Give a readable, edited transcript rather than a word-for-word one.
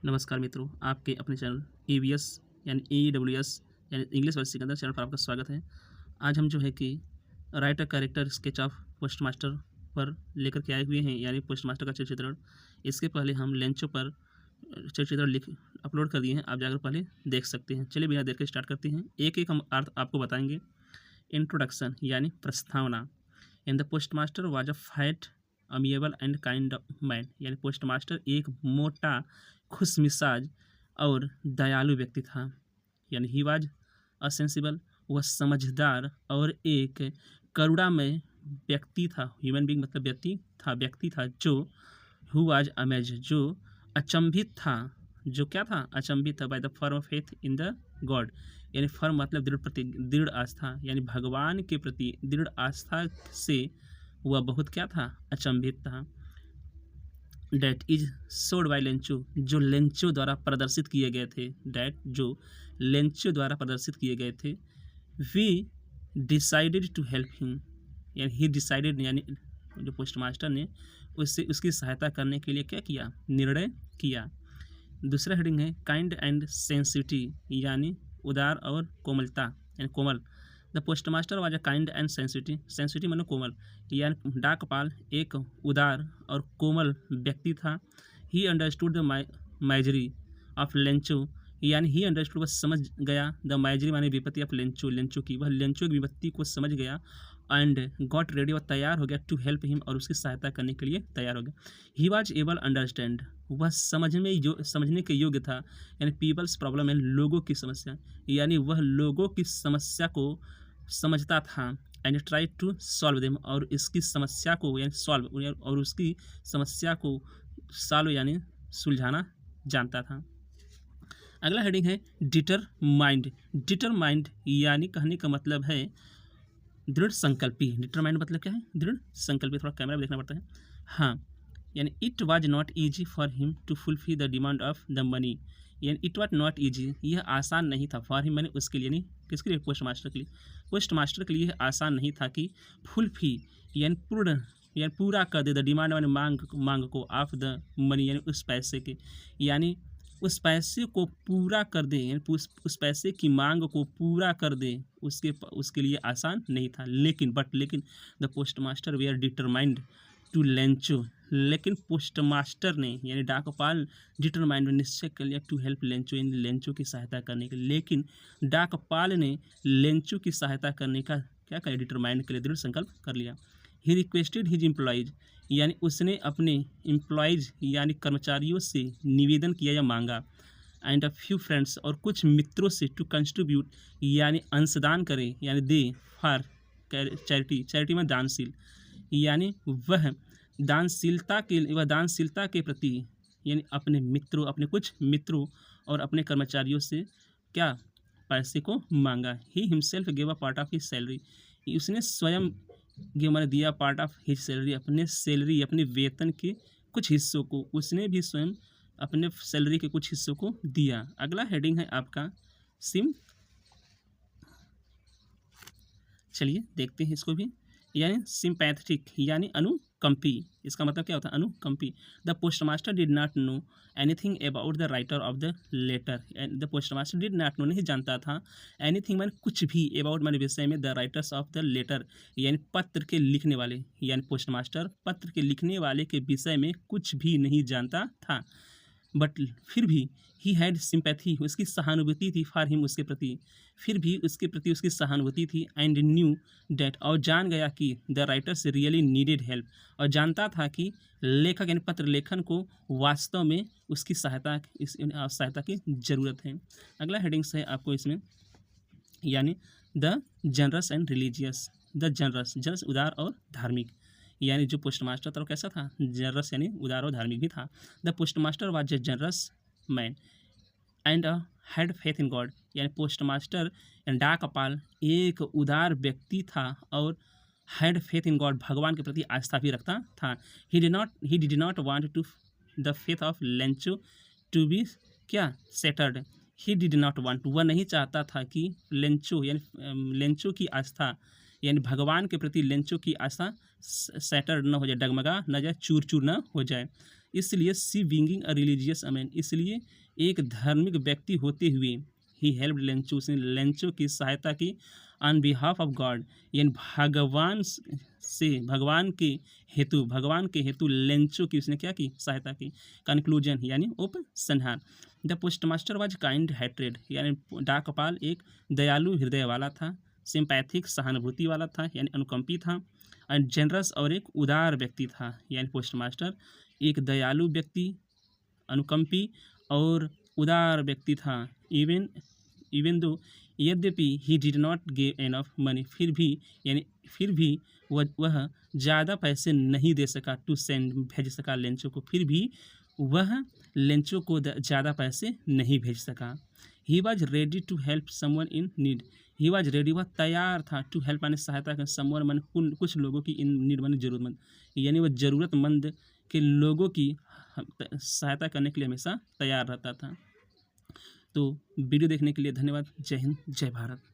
नमस्कार मित्रों, आपके अपने चैनल ईवीएस यानी ईडब्ल्यूएस यानी इंग्लिश वर्ड सिकंदर चैनल पर आपका स्वागत है। आज हम जो है कि right a character sketch of postmaster पर लेकर के आए हुए हैं, यानी पोस्टमास्टर का चित्रण। इसके पहले हम लेंचो पर चित्रण लिख अपलोड कर दिए हैं, आप जाकर पहले देख सकते हैं। चलिए बिना देर के स्टार्ट करते हैं। एक एक हम अर्थ आपको बताएंगे। इंट्रोडक्शन यानी प्रस्तावना। In the postmaster was a fat amiable and kind man, यानी पोस्टमास्टर एक मोटा खुशमिजाज और दयालु व्यक्ति था। यानी ही वाज अ सेंसिबल, वह समझदार और एक करुणामय व्यक्ति था। ह्यूमन बीइंग मतलब व्यक्ति था जो हु वाज अमेज, जो अचंभित था। जो क्या था? अचंभित था। By the firm of faith in the God, यानी फर्म मतलब दृढ़ आस्था, यानी भगवान के प्रति दृढ़ आस्था से वह बहुत क्या था? अचंभित था। डेट इज सोड बाय लेंचो, जो लेंचो द्वारा प्रदर्शित किए गए थे। डेट जो लेंचो द्वारा प्रदर्शित किए गए थे। We decided to help him, यानी ही डिसाइडेड, यानी जो पोस्टमास्टर ने उसकी सहायता करने के लिए क्या किया? निर्णय किया। दूसरा हेडिंग है काइंड एंड सेंसिटिव, यानी उदार और कोमलता, यानी कोमल। The postmaster was a kind and sensitive, sensitive मतलब कोमल, यानी डाकपाल एक उदार और कोमल व्यक्ति था। He understood the misery of Lencho, यानी ही अंडरस्टूड वह समझ गया। द माइजरी माने विपत्ति ऑफ लेंचो, लेंचो की, वह लेंचो की विपत्ति को समझ गया। एंड गॉट रेडी, वह तैयार हो गया टू हेल्प हिम, और उसकी सहायता करने के लिए तैयार हो गया। ही वाज एबल अंडरस्टैंड, वह समझने के योग्य था। यानी पीपल्स प्रॉब्लम है, लोगों की समस्या, यानी वह लोगों की समस्या को समझता था। And try to solve them, और इसकी समस्या को यानी सॉल्व, और उसकी समस्या को सॉल्व यानी सुलझाना जानता था। अगला हेडिंग है डिटरमाइंड। डिटरमाइंड यानी कहने का मतलब है दृढ़ संकल्पी। डिटरमाइंड मतलब क्या है? दृढ़ संकल्पी। थोड़ा कैमरा में देखना पड़ता है। हाँ, यानी it was not easy for him to fulfil the demand of the money, यानी इट वाज नॉट ईजी, यह आसान नहीं था। फॉर हिम मैंने उसके लिए, नहीं किसके लिए? पोस्टमास्टर के लिए। पोस्टमास्टर के लिए यह आसान नहीं था कि फुलफिल यानी पूर्ण, यानी पूरा कर दे द डिमांड, यानी मांग को ऑफ द मनी, यानी उस पैसे के, यानी उस पैसे को पूरा कर दे, यानी उस पैसे की मांग को पूरा कर दे, उसके लिए आसान नहीं था। लेकिन the postmaster were determined to Lencho, लेकिन पोस्टमास्टर ने यानी डाकपाल डिटरमाइंड निश्चय कर लिया टू हेल्प लेंचो, यानी लेंचो की सहायता करने के लिए। लेकिन डाकपाल ने लेंचो की सहायता करने का क्या कर डिटरमाइंड के लिए दृढ़ संकल्प कर लिया। ही रिक्वेस्टेड हिज एम्प्लॉइज, यानी उसने अपने एम्प्लॉइज यानी कर्मचारियों से निवेदन किया या मांगा। एंड अ फ्यू फ्रेंड्स, और कुछ मित्रों से टू कंट्रीब्यूट यानी अंशदान करें, यानी दे फॉर चैरिटी में दानशील, यानी वह दानशीलता के प्रति, यानी अपने कुछ मित्रों और अपने कर्मचारियों से क्या? पैसे को मांगा। He himself give a part of his salary, उसने स्वयं मैंने दिया पार्ट ऑफ हिज सैलरी, अपने वेतन के कुछ हिस्सों को उसने भी स्वयं अपने सैलरी के कुछ हिस्सों को दिया। अगला हेडिंग है आपका सिम। चलिए देखते हैं इसको भी। यानी सिंपैथेटिक यानी अनुकंपी, इसका मतलब क्या होता है? अनुकंपी। The postmaster did not know anything about the writer of the letter, the postmaster did not know, नहीं जानता था, एनीथिंग मैंने कुछ भी, अबाउट मैंने विषय में, the writers of the letter यानी पत्र के लिखने वाले, यानी पोस्टमास्टर पत्र के लिखने वाले के विषय में कुछ भी नहीं जानता था। बट फिर भी ही हैड सिंपैथी, उसकी सहानुभूति थी फॉर हिम, उसके प्रति, फिर भी उसके प्रति उसकी सहानुभूति थी। एंड न्यू डैट, और जान गया कि the writers really needed help, और जानता था कि लेखक यानी पत्र लेखन को वास्तव में उसकी सहायता की ज़रूरत है। अगला हेडिंग्स है आपको इसमें, यानी the generous and religious. The generous उदार और धार्मिक, यानी जो पोस्टमास्टर था वो कैसा था? जनरस यानी उदार और धार्मिक भी था। The postmaster was a generous man and had faith in God, यानी पोस्टमास्टर डाकपाल एक उदार व्यक्ति था और हैड फेथ इन गॉड, भगवान के प्रति आस्था भी रखता था। He did not want to the faith of Lencho to be क्या? Shattered. He did not want, वह नहीं चाहता था कि लेंचो यानी लेंचो की आस्था, यानी भगवान के प्रति लेंचो की आस्था सैटर्ड न हो जाए, डगमगा न जाए, चूर चूर न हो जाए। इसलिए सी बीइंग अ रिलीजियस मैन, इसलिए एक धार्मिक व्यक्ति होते हुए ही हेल्प लेंचो, उसने लेंचो की सहायता की ऑन बिहाफ ऑफ गॉड, यानी भगवान के हेतु लेंचो की उसने क्या की, सहायता की। कंक्लूजन यानी उपसंहार, the postmaster was kind hearted, यानी डाकपाल एक दयालु हृदय वाला था, सिंपैथिक सहानुभूति वाला था यानी अनुकंपी था, एंड जेनरस और एक उदार व्यक्ति था, यानी पोस्टमास्टर एक दयालु व्यक्ति, अनुकंपी और उदार व्यक्ति था। इवन इवन दो, यद्यपि ही did not give enough money, फिर भी वह ज़्यादा पैसे नहीं दे सका, टू सेंड भेज सका लेंचो को, फिर भी वह लेंचो को ज़्यादा पैसे नहीं भेज सका। He was ready to help someone in need, he was ready, वह तैयार था, टू हेल्प माने सहायता कर, समवन माने कुछ लोगों की, इन नीड माने जरूरतमंद, यानी वह ज़रूरतमंद के लोगों की सहायता करने के लिए हमेशा तैयार रहता था। तो वीडियो देखने के लिए धन्यवाद। जय हिंद, जय भारत।